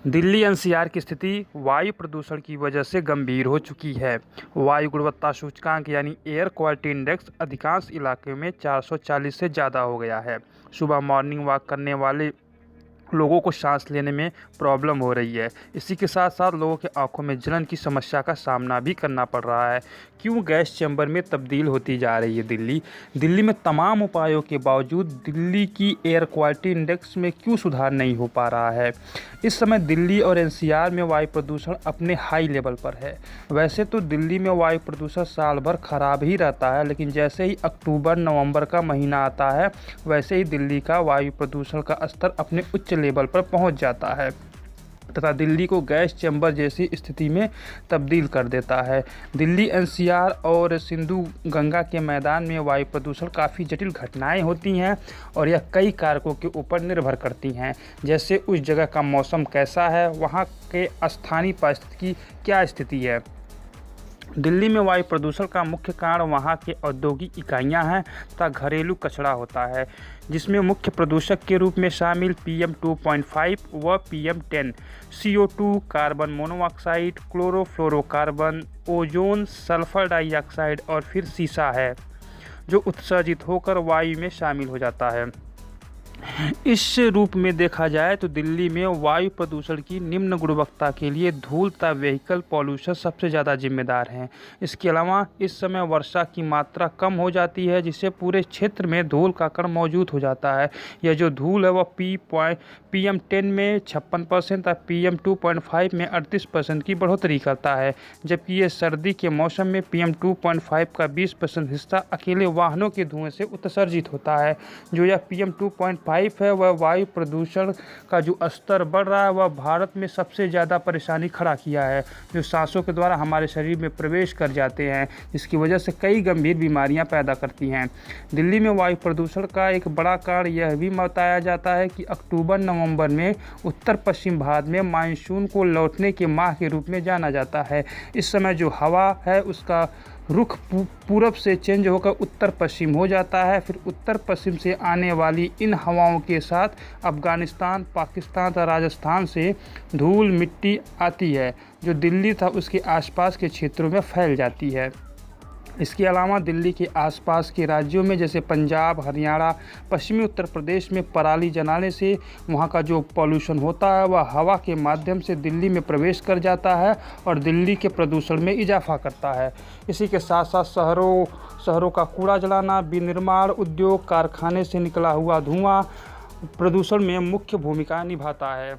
Delhi NCR की स्थिति वायु प्रदूषण की वजह से गंभीर हो चुकी है। वायु गुणवत्ता सूचकांक यानी एयर क्वालिटी इंडेक्स अधिकांश इलाकों में 440 से ज़्यादा हो गया है। सुबह मॉर्निंग वॉक करने वाले लोगों को सांस लेने में प्रॉब्लम हो रही है। इसी के साथ साथ लोगों के आंखों में जलन की समस्या का सामना भी करना पड़ रहा है। क्यों गैस चैम्बर में तब्दील होती जा रही है दिल्ली में तमाम उपायों के बावजूद दिल्ली की एयर क्वालिटी इंडेक्स में क्यों सुधार नहीं हो पा रहा है। इस समय दिल्ली और एनसीआर में वायु प्रदूषण अपने हाई लेवल पर है। वैसे तो दिल्ली में वायु प्रदूषण साल भर खराब ही रहता है, लेकिन जैसे ही अक्टूबर नवंबर का महीना आता है वैसे ही दिल्ली का वायु प्रदूषण का स्तर अपने उच्च लेवल पर पहुंच जाता है तथा दिल्ली को गैस चैम्बर जैसी स्थिति में तब्दील कर देता है। दिल्ली एनसीआर और सिंधु गंगा के मैदान में वायु प्रदूषण काफ़ी जटिल घटनाएं होती हैं और यह कई कारकों के ऊपर निर्भर करती हैं, जैसे उस जगह का मौसम कैसा है, वहाँ के स्थानीय पारिस्थितिकी की क्या स्थिति है। दिल्ली में वायु प्रदूषण का मुख्य कारण वहाँ के औद्योगिक इकाइयाँ हैं तथा घरेलू कचरा होता है, जिसमें मुख्य प्रदूषक के रूप में शामिल PM 2.5 व PM 10, CO2, carbon monoxide, chlorofluorocarbon, ozone, sulphur dioxide और फिर सीसा है, जो उत्सर्जित होकर वायु में शामिल हो जाता है। इस रूप में देखा जाए तो दिल्ली में वायु प्रदूषण की निम्न गुणवत्ता के लिए धूल तथा व्हीकल पॉल्यूशन सबसे ज़्यादा जिम्मेदार हैं। इसके अलावा इस समय वर्षा की मात्रा कम हो जाती है, जिससे पूरे क्षेत्र में धूल का कण मौजूद हो जाता है। यह जो धूल है वह PM 10 में 56% तथा PM 2.5 में 38% की बढ़ोतरी करता है, जबकि ये सर्दी के मौसम में PM 2.5 का 20% हिस्सा अकेले वाहनों के धुएँ से उत्सर्जित होता है। जो यह PM 2.5 है वह वायु प्रदूषण का जो स्तर बढ़ रहा है वह भारत में सबसे ज़्यादा परेशानी खड़ा किया है, जो सांसों के द्वारा हमारे शरीर में प्रवेश कर जाते हैं, जिसकी वजह से कई गंभीर बीमारियां पैदा करती हैं। दिल्ली में वायु प्रदूषण का एक बड़ा कारण यह भी बताया जाता है कि अक्टूबर नवंबर में उत्तर पश्चिम भारत में मानसून को लौटने के माह के रूप में जाना जाता है। इस समय जो हवा है उसका रुख पूरब से चेंज होकर उत्तर पश्चिम हो जाता है। फिर उत्तर पश्चिम से आने वाली इन हवाओं के साथ अफ़गानिस्तान, पाकिस्तान तथा राजस्थान से धूल मिट्टी आती है, जो दिल्ली तथा उसके आसपास के क्षेत्रों में फैल जाती है। इसके अलावा दिल्ली के आसपास के राज्यों में जैसे पंजाब, हरियाणा, पश्चिमी उत्तर प्रदेश में पराली जलाने से वहाँ का जो पॉल्यूशन होता है वह हवा के माध्यम से दिल्ली में प्रवेश कर जाता है और दिल्ली के प्रदूषण में इजाफा करता है। इसी के साथ साथ शहरों का कूड़ा जलाना, विनिर्माण उद्योग, कारखाने से निकला हुआ धुआं प्रदूषण में मुख्य भूमिका निभाता है।